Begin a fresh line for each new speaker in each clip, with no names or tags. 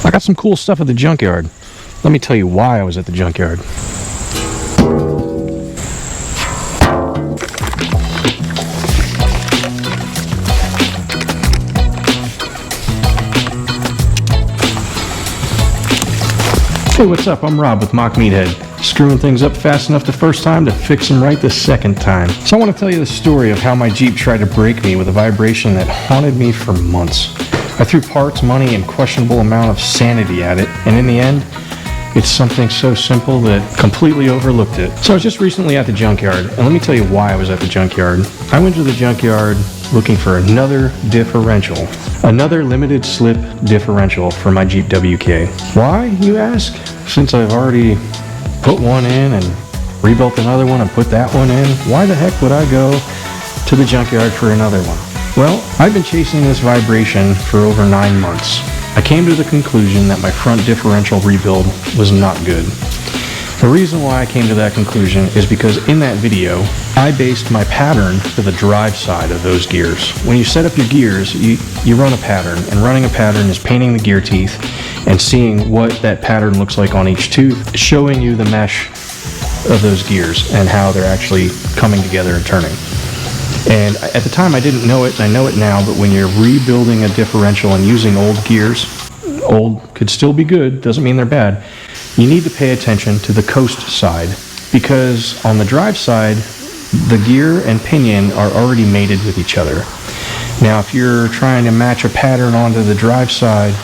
I got some cool stuff at the junkyard. Let me tell you why I was at the junkyard. Hey, what's up? I'm Rob with Mock Meathead. Screwing things up fast enough the first time to fix them right the second time. So I want to tell you the story of how my Jeep tried to break me with a vibration that haunted me for months. I threw parts, money, and questionable amount of sanity at it, and in the end, it's something so simple that completely overlooked it. So I was just recently at the junkyard, and let me tell you why I was at the junkyard. I went to the junkyard looking for another differential. Another limited slip differential for my Jeep WK. Why, you ask? Since I've already put one in and rebuilt another one and put that one in, why the heck would I go to the junkyard for another one? Well, I've been chasing this vibration for over 9 months. I came to the conclusion that my front differential rebuild was not good. The reason why I came to that conclusion is because in that video, I based my pattern to the drive side of those gears. When you set up your gears, you run a pattern, and running a pattern is painting the gear teeth and seeing what that pattern looks like on each tooth, showing you the mesh of those gears and how they're actually coming together and turning. And at the time I didn't know it, and I know it now, but when you're rebuilding a differential and using old gears, old could still be good, doesn't mean they're bad, you need to pay attention to the coast side, because on the drive side, the gear and pinion are already mated with each other. Now if you're trying to match a pattern onto the drive side,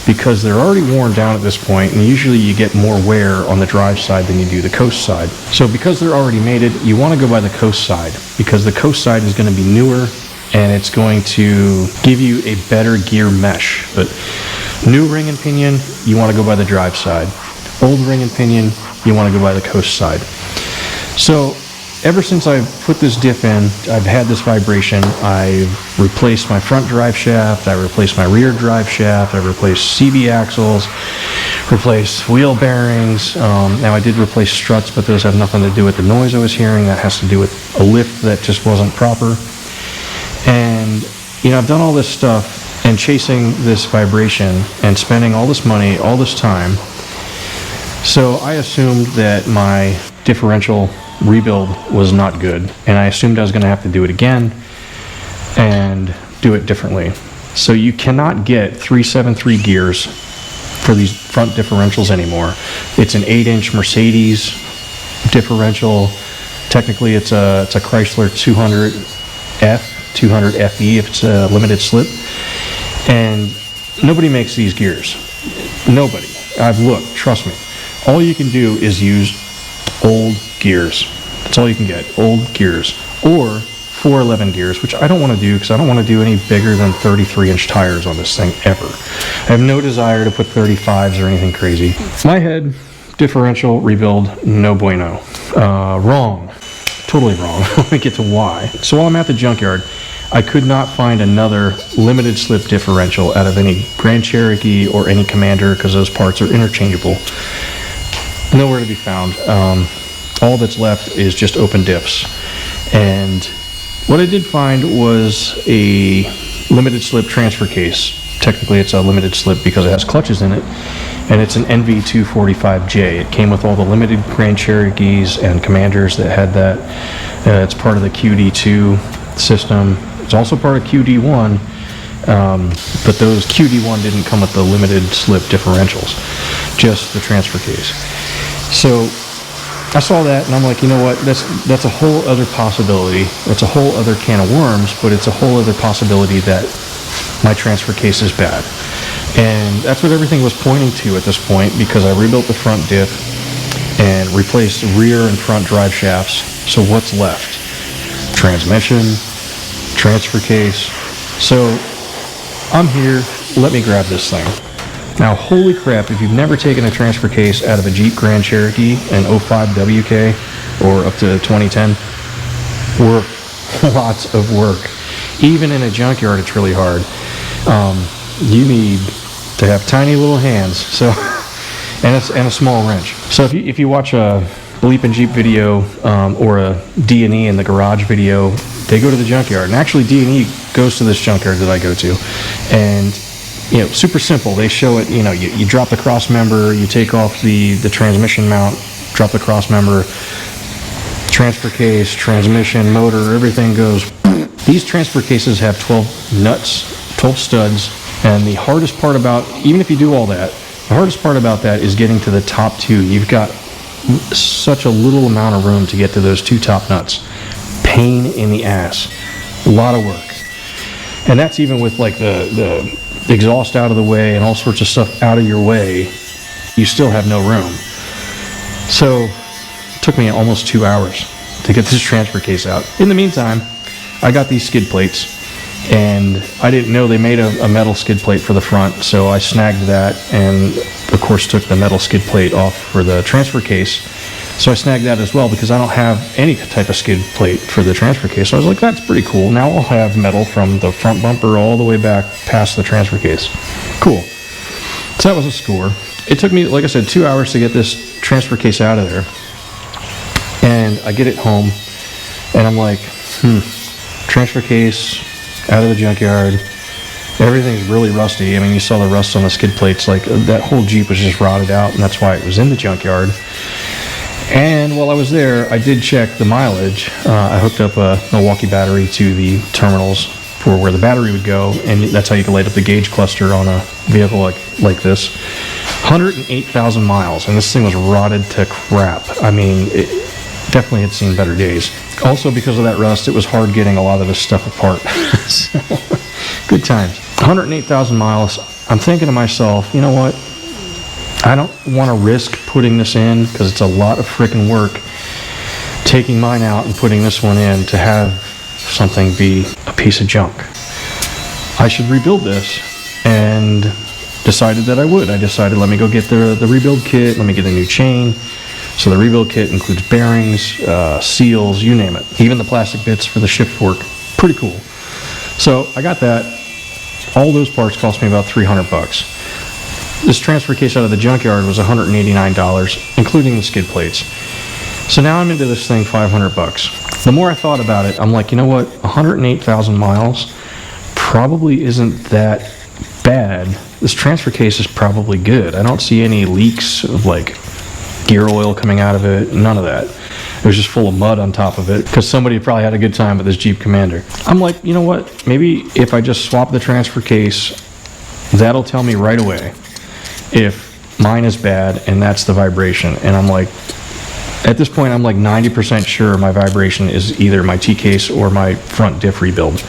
because they're already worn down at this point, and usually you get more wear on the drive side than you do the coast side. So because they're already mated, you want to go by the coast side, because the coast side is going to be newer and it's going to give you a better gear mesh. But new ring and pinion, you want to go by the drive side. Old ring and pinion, you want to go by the coast side. So ever since I've put this diff in, I've had this vibration. I've replaced my front drive shaft, I replaced my rear drive shaft, I've replaced CB axles, replaced wheel bearings. Now I did replace struts, but those have nothing to do with the noise I was hearing. That has to do with a lift that just wasn't proper. And, you know, I've done all this stuff and chasing this vibration and spending all this money, all this time. So I assumed that my differential rebuild was not good, and I assumed I was going to have to do it again and do it differently. So you cannot get 373 gears for these front differentials anymore. It's an 8-inch Mercedes differential. Technically it's a Chrysler 200 FE if it's a limited slip, and nobody makes these gears. Nobody. I've looked, trust me. All you can do is use old gears. That's all you can get, old gears, or 411 gears, which I don't want to do because I don't want to do any bigger than 33-inch tires on this thing ever. I have no desire to put 35s or anything crazy. My head, differential rebuild, no bueno. Wrong. Totally wrong. Let me get to why. So while I'm at the junkyard, I could not find another limited slip differential out of any Grand Cherokee or any Commander, because those parts are interchangeable. Nowhere to be found. All that's left is just open diffs. And what I did find was a limited slip transfer case. Technically it's a limited slip because it has clutches in it, and it's an NV245J. It came with all the limited Grand Cherokees and Commanders that had that. It's part of the QD2 system. It's also part of QD1, but those QD1 didn't come with the limited slip differentials, just the transfer case. So I saw that and I'm like, you know what, that's a whole other possibility. It's a whole other can of worms, but it's a whole other possibility that my transfer case is bad. And that's what everything was pointing to at this point, because I rebuilt the front diff and replaced rear and front drive shafts. So what's left? Transmission, transfer case. So I'm here, let me grab this thing. Now, holy crap, if you've never taken a transfer case out of a Jeep Grand Cherokee, an 05 WK, or up to 2010, work, lots of work. Even in a junkyard, it's really hard. You need to have tiny little hands, so, and a small wrench. So if you watch a Bleep and Jeep video, or a D&E in the garage video, they go to the junkyard. And actually D&E goes to this junkyard that I go to, and super simple. They show it, you drop the cross member, you take off the transmission mount, drop the cross member, transfer case, transmission, motor, everything goes. These transfer cases have 12 nuts, 12 studs, and the hardest part about, even if you do all that, the hardest part about that is getting to the top two. You've got such a little amount of room to get to those two top nuts. Pain in the ass. A lot of work. And that's even with like the exhaust out of the way and all sorts of stuff out of your way, you still have no room. So it took me almost 2 hours to get this transfer case out. In the meantime, I got these skid plates, and I didn't know they made a metal skid plate for the front, so I snagged that and of course took the metal skid plate off for the transfer case. So I snagged that as well because I don't have any type of skid plate for the transfer case. So I was like, that's pretty cool. Now I'll have metal from the front bumper all the way back past the transfer case. Cool. So that was a score. It took me, like I said, 2 hours to get this transfer case out of there. And I get it home, and I'm like, transfer case out of the junkyard. Everything's really rusty. I mean, you saw the rust on the skid plates. Like, that whole Jeep was just rotted out, and that's why it was in the junkyard. And while I was there, I did check the mileage. I hooked up a Milwaukee battery to the terminals for where the battery would go, and that's how you can light up the gauge cluster on a vehicle like this. 108,000 miles, and this thing was rotted to crap. I mean, it definitely had seen better days. Also, because of that rust, it was hard getting a lot of this stuff apart. So, good times. 108,000 miles. I'm thinking to myself, you know what? I don't want to risk putting this in because it's a lot of freaking work taking mine out and putting this one in to have something be a piece of junk. I should rebuild this, and decided that I would. I decided, let me go get the rebuild kit, let me get a new chain. So the rebuild kit includes bearings, seals, you name it. Even the plastic bits for the shift fork. Pretty cool. So I got that. All those parts cost me about $300. This transfer case out of the junkyard was $189, including the skid plates. So now I'm into this thing $500. The more I thought about it, I'm like, you know what? 108,000 miles probably isn't that bad. This transfer case is probably good. I don't see any leaks of like gear oil coming out of it, none of that. It was just full of mud on top of it because somebody probably had a good time with this Jeep Commander. I'm like, you know what? Maybe if I just swap the transfer case, that'll tell me right away if mine is bad and that's the vibration. And I'm like, at this point, I'm like 90% sure my vibration is either my T-case or my front diff rebuild.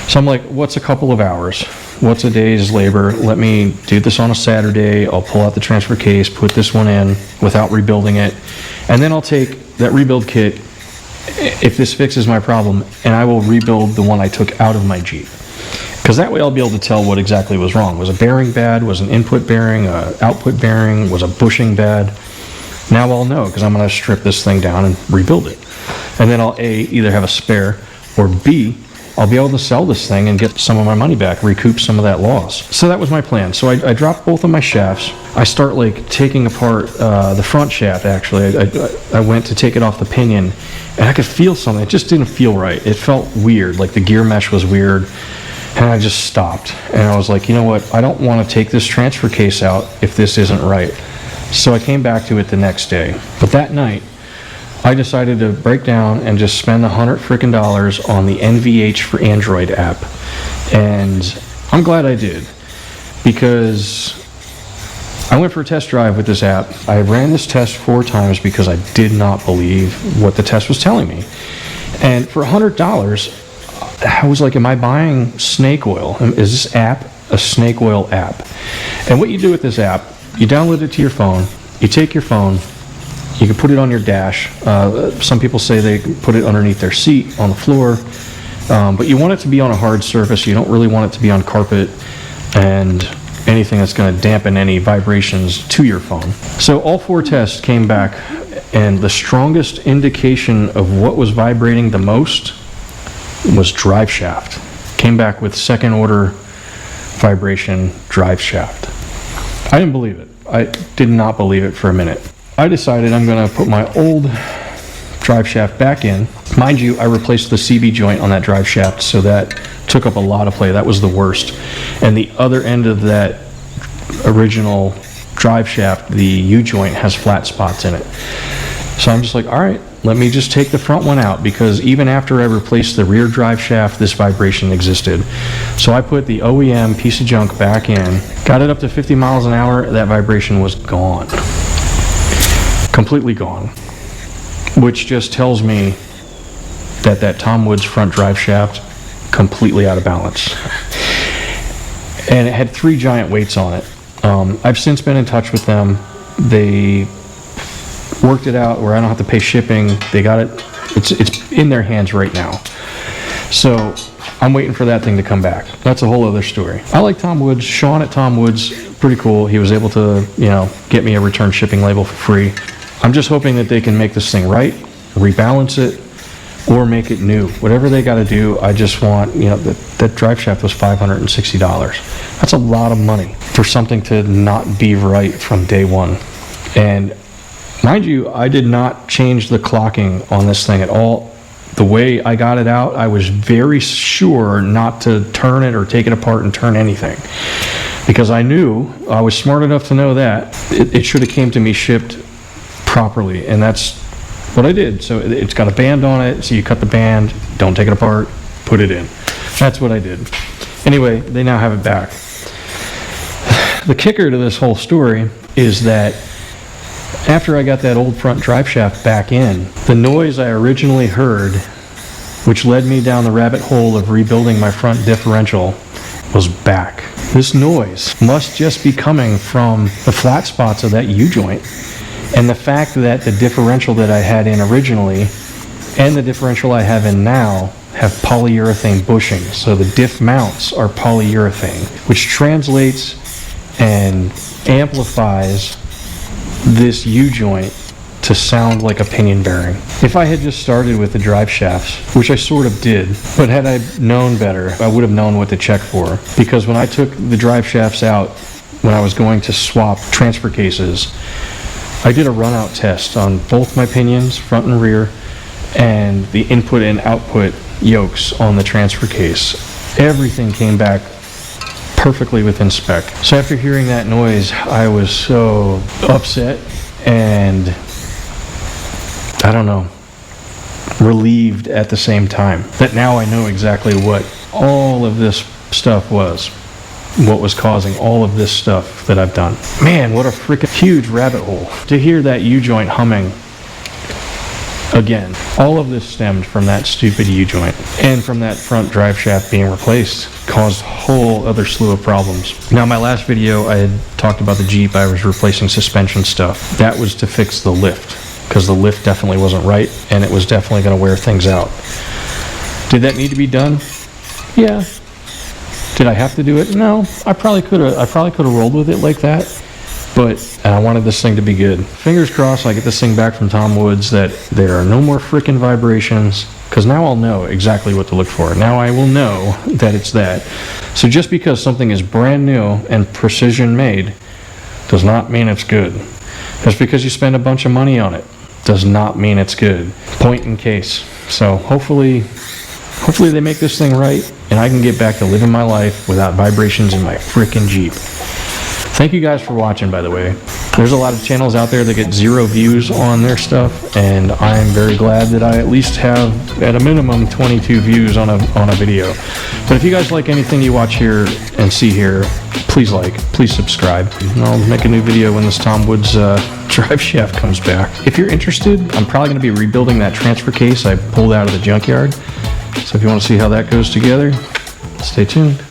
So I'm like, what's a couple of hours? What's a day's labor? Let me do this on a Saturday. I'll pull out the transfer case, put this one in without rebuilding it, and then I'll take that rebuild kit, if this fixes my problem, and I will rebuild the one I took out of my Jeep. Because that way I'll be able to tell what exactly was wrong. Was a bearing bad? Was an input bearing? Output bearing? Was a bushing bad? Now I'll know because I'm going to strip this thing down and rebuild it. And then I'll A, either have a spare, or B, I'll be able to sell this thing and get some of my money back, recoup some of that loss. So that was my plan. So I dropped both of my shafts. I start like taking apart the front shaft actually. I went to take it off the pinion and I could feel something. It just didn't feel right. It felt weird, like the gear mesh was weird. And I just stopped. And I was like, you know what? I don't want to take this transfer case out if this isn't right. So I came back to it the next day. But that night, I decided to break down and just spend $100 on the NVH for Android app. And I'm glad I did, because I went for a test drive with this app. I ran this test 4 times because I did not believe what the test was telling me. And for $100, I was like, am I buying snake oil? Is this app a snake oil app? And what you do with this app, you download it to your phone, you take your phone, you can put it on your dash. Some people say they put it underneath their seat on the floor, but you want it to be on a hard surface. You don't really want it to be on carpet and anything that's going to dampen any vibrations to your phone. So all 4 tests came back, and the strongest indication of what was vibrating the most was drive shaft. Came back with second order vibration drive shaft. I didn't believe it. I did not believe it for a minute. I decided I'm going to put my old drive shaft back in. Mind you, I replaced the CB joint on that drive shaft, so that took up a lot of play. That was the worst. And the other end of that original drive shaft, the U-joint has flat spots in it. So I'm just like, all right, let me just take the front one out, because even after I replaced the rear drive shaft, this vibration existed. So I put the OEM piece of junk back in, got it up to 50 miles an hour, that vibration was gone. Completely gone. Which just tells me that that Tom Woods front drive shaft, completely out of balance. And it had 3 giant weights on it. I've since been in touch with them. They worked it out where I don't have to pay shipping. They got it. It's in their hands right now. So I'm waiting for that thing to come back. That's a whole other story. I like Tom Woods. Sean at Tom Woods, pretty cool. He was able to, get me a return shipping label for free. I'm just hoping that they can make this thing right, rebalance it, or make it new. Whatever they got to do, I just want, that drive shaft was $560. That's a lot of money for something to not be right from day one. And mind you, I did not change the clocking on this thing at all. The way I got it out, I was very sure not to turn it or take it apart and turn anything. Because I knew, I was smart enough to know that it should have came to me shipped properly, and that's what I did. So it's got a band on it, so you cut the band, don't take it apart, put it in. That's what I did. Anyway, they now have it back. The kicker to this whole story is that after I got that old front drive shaft back in, the noise I originally heard, which led me down the rabbit hole of rebuilding my front differential, was back. This noise must just be coming from the flat spots of that U-joint. And the fact that the differential that I had in originally and the differential I have in now have polyurethane bushing. So the diff mounts are polyurethane, which translates and amplifies this U-joint to sound like a pinion bearing. If I had just started with the drive shafts, which I sort of did, but had I known better, I would have known what to check for. Because when I took the drive shafts out, when I was going to swap transfer cases, I did a run-out test on both my pinions, front and rear, and the input and output yokes on the transfer case. Everything came back perfectly within spec. So after hearing that noise, I was so upset and, I don't know, relieved at the same time. That now I know exactly what all of this stuff was. What was causing all of this stuff that I've done. Man, what a freaking huge rabbit hole. To hear that U-joint humming again. All of this stemmed from that stupid U-joint. And from that front drive shaft being replaced. Caused a whole other slew of problems. Now, my last video, I had talked about the Jeep. I was replacing suspension stuff. That was to fix the lift. Because the lift definitely wasn't right. And it was definitely going to wear things out. Did that need to be done? Yeah. Did I have to do it? No, I probably could have rolled with it like that, but I wanted this thing to be good. Fingers crossed I get this thing back from Tom Woods, that there are no more freaking vibrations, because now I'll know exactly what to look for. Now I will know that it's that. So just because something is brand new and precision made does not mean it's good. Just because you spend a bunch of money on it does not mean it's good. Point in case. So hopefully they make this thing right, and I can get back to living my life without vibrations in my frickin' Jeep. Thank you guys for watching, by the way. There's a lot of channels out there that get 0 views on their stuff, and I'm very glad that I at least have, at a minimum, 22 views on a video. But if you guys like anything you watch here and see here, please subscribe. And I'll make a new video when this Tom Woods drive shaft comes back. If you're interested, I'm probably going to be rebuilding that transfer case I pulled out of the junkyard. So if you want to see how that goes together, stay tuned.